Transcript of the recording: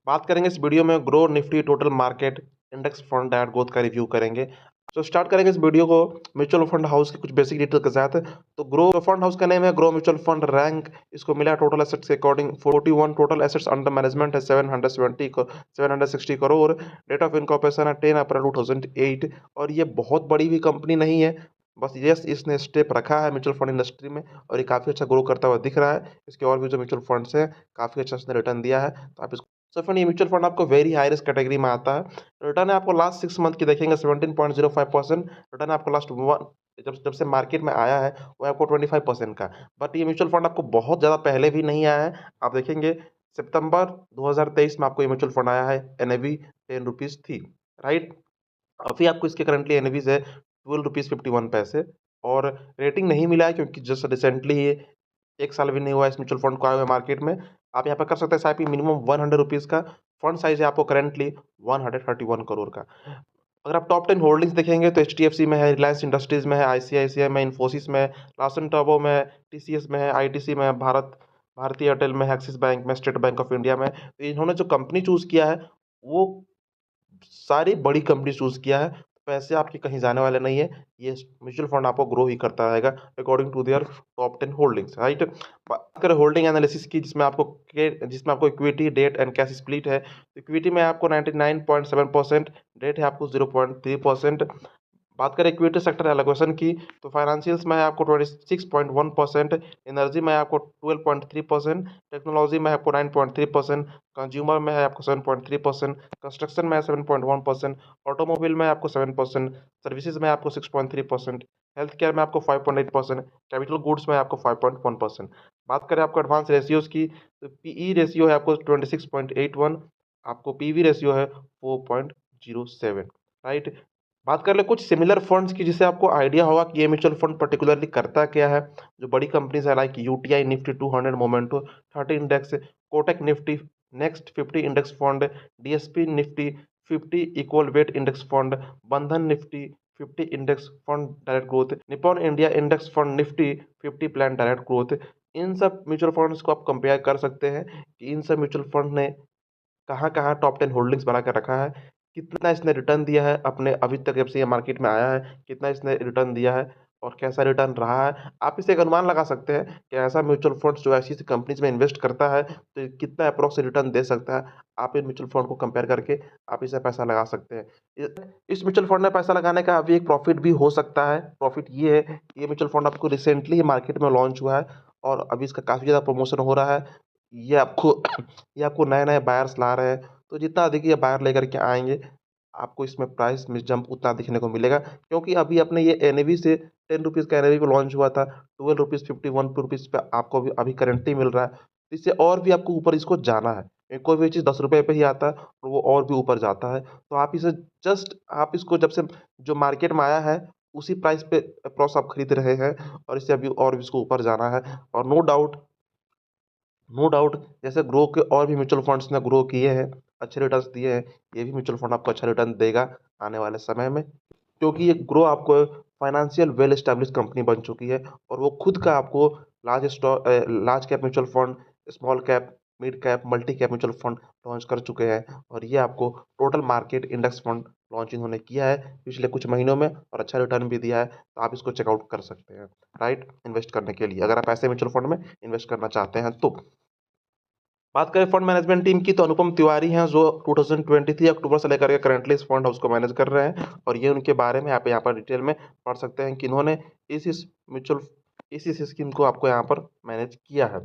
बात करेंगे इस वीडियो में grow Nifty total market index fund direct growth का रिव्यू करेंगे। तो स्टार्ट करेंगे इस वीडियो को म्यूचुअल फंड हाउस की कुछ बेसिक डिटेल के साथ। तो ग्रो फंड हाउस का नेम है ग्रो म्यूचुअल फंड। रैंक इसको मिला टोटल एसेट्स के according 41। Total assets under management है 760 करोड़। डेट ऑफ इनकॉर्पोरेशन है 10 अप्रैल 2008। और ये बहुत बड़ी भी कंपनी नहीं है, बस यस इसने स्टेप रखा है म्यूचुअल फंड इंडस्ट्री में और ये काफ़ी अच्छा ग्रो करता हुआ दिख रहा है। इसके और भी जो म्यूचुअल फंड्स हैं काफ़ी अच्छा इसने रिटर्न दिया है, तो आप इसको सो फंड ये म्यूचुअल फंड आपको वेरी हाई रिस्क कैटेगरी में आता है। रिटर्न है आपको लास्ट 6 मंथ की देखेंगे 17.05%। रिटर्न आपको लास्ट वन जब जब से मार्केट में आया है वो आपको 25% का। बट ये म्यूचुअल फंड आपको बहुत ज़्यादा पहले भी नहीं आया है। आप देखेंगे सितंबर 2023 में आपको ये म्यूचुअल फंड आया है। एनएवी 10 रुपीज़ थी, राइट। अभी आपको इसके करंटली एनएवीज है 12 रुपीज़ 51 पैसे। और रेटिंग नहीं मिला है क्योंकि जस्ट रिसेंटली ये 1 साल भी नहीं हुआ इस म्यूचुअल फंड को आए हुए मार्केट में। आप यहाँ पर कर सकते हैं एसआईपी मिनिमम 100 रुपीज़ का। फंड साइज है आपको करंटली 131 करोड़ का। अगर आप टॉप 10 होल्डिंग्स देखेंगे तो एचडीएफसी में है, रिलायंस इंडस्ट्रीज में है, आईसीआईसीआई में, इन्फोसिस में, लार्सन टोब्रो में, टीसीएस में है, आईटीसी में है, भारतीय एयरटेल में है, एक्सिस बैंक में, स्टेट बैंक ऑफ इंडिया में। तो इन्होंने जो कंपनी चूज किया है वो सारी बड़ी कंपनी चूज किया है। पैसे आपके कहीं जाने वाले नहीं है। ये म्यूचुअल फंड आपको ग्रो ही करता रहेगा according to their top 10 holdings, right. बात करें होल्डिंग एनालिसिस की, जिसमें आपको equity debt and cash split है। इक्विटी में आपको 99.7%, डेट है आपको 0.3%। बात करें इक्विटी सेक्टर एलोकेशन की, तो फाइनेंशियल्स में है आपको 26.1%, एनर्जी में है आपको 12.3%, टेक्नोलॉजी में है आपको 9.3%, कंज्यूमर में है आपको 7.3%, कंस्ट्रक्शन में है 7.1%, ऑटोमोबाइल में है आपको 7%, सर्विसेज में है आपको 6.3%, हेल्थ केयर में आपको 5.8%, कैपिटल गुड्स में है आपको 5.1%। बात करें आपको एडवांस रेशियोज की, तो पीई रेशियो है आपको 26.81, आपको पीवी रेशियो है 4.07, राइट। बात कर ले कुछ सिमिलर फंड्स की, जिससे आपको आइडिया होगा कि ये म्यूचुअल फंड पर्टिकुलरली करता क्या है। जो बड़ी कंपनीज है like UTI Nifty 200, momentum 30 index, Kotak Nifty next 50 index fund, DSP Nifty 50 equal weight index fund, Bandhan Nifty 50 index fund direct growth, Nippon India index fund Nifty 50 plan direct growth. इन सब mutual funds को आप compare कर सकते हैं कि इन सब mutual fund ने कहाँ कहाँ टॉप 10 होल्डिंग्स बना कर रखा है, कितना इसने रिटर्न दिया है अपने अभी तक जब से ये मार्केट में आया है, कितना इसने रिटर्न दिया है और कैसा रिटर्न रहा है। आप इसे एक अनुमान लगा सकते हैं कि ऐसा म्यूचुअल फंड्स जो ऐसी कंपनीज में इन्वेस्ट करता है तो ये कितना अप्रोक्स रिटर्न दे सकता है। आप इन म्यूचुअल फंड को कंपेयर करके आप इसे पैसा लगा सकते हैं। इस म्यूचुअल फंड में पैसा लगाने का अभी एक प्रॉफिट भी हो सकता है। प्रॉफिट ये है कि ये म्यूचुअल फंड आपको रिसेंटली ही मार्केट में लॉन्च हुआ है और अभी इसका काफ़ी ज़्यादा प्रमोशन हो रहा है। ये आपको ये आपको नए नए बायर्स ला रहे हैं, तो जितना अधिक ये बायर लेकर के आएंगे आपको इसमें प्राइस में जंप उतना दिखने को मिलेगा। क्योंकि अभी अपने ये एनएवी से 10 रुपीज़ का एनएवी पे लॉन्च हुआ था, 12 रुपीज़ 51 रुपीज़ पे आपको अभी करंटली मिल रहा है। तो इससे और भी आपको ऊपर इसको जाना है। कोई भी चीज़ 10 रुपये पे ही आता है और वो और भी ऊपर जाता है। तो आप इसे जस्ट आप इसको जब से जो मार्केट में आया है उसी प्राइस पे अप्रॉक्स आप खरीद रहे हैं और इससे अभी और भी इसको ऊपर जाना है। और नो डाउट जैसे ग्रो के और भी म्यूचुअल फंड्स ने ग्रो किए हैं, अच्छे रिटर्न्स दिए हैं, ये भी म्यूचुअल फंड आपको अच्छा रिटर्न देगा आने वाले समय में। क्योंकि ये ग्रो आपको फाइनेंशियल वेल एस्टेब्लिश कंपनी बन चुकी है और वो खुद का आपको large cap mutual fund, small cap, mid cap, multi cap mutual fund launch कर चुके हैं। और ये आपको total market index fund launch इन्होंने किया है पिछले कुछ महीनों में और अच्छा रिटर्न भी दिया है। तो आप इसको चेकआउट कर सकते हैं, राइट, इन्वेस्ट करने के लिए, अगर आप ऐसे म्यूचुअल फंड में इन्वेस्ट करना चाहते हैं तो। बात करें फंड मैनेजमेंट टीम की, तो अनुपम तिवारी हैं जो 2023 अक्टूबर से लेकर के करंटली इस फंड हाउस को मैनेज कर रहे हैं। और ये उनके बारे में आप यहाँ पर डिटेल में पढ़ सकते हैं कि इन्होंने इस म्यूचुअल इस स्कीम को आपको यहाँ पर मैनेज किया है।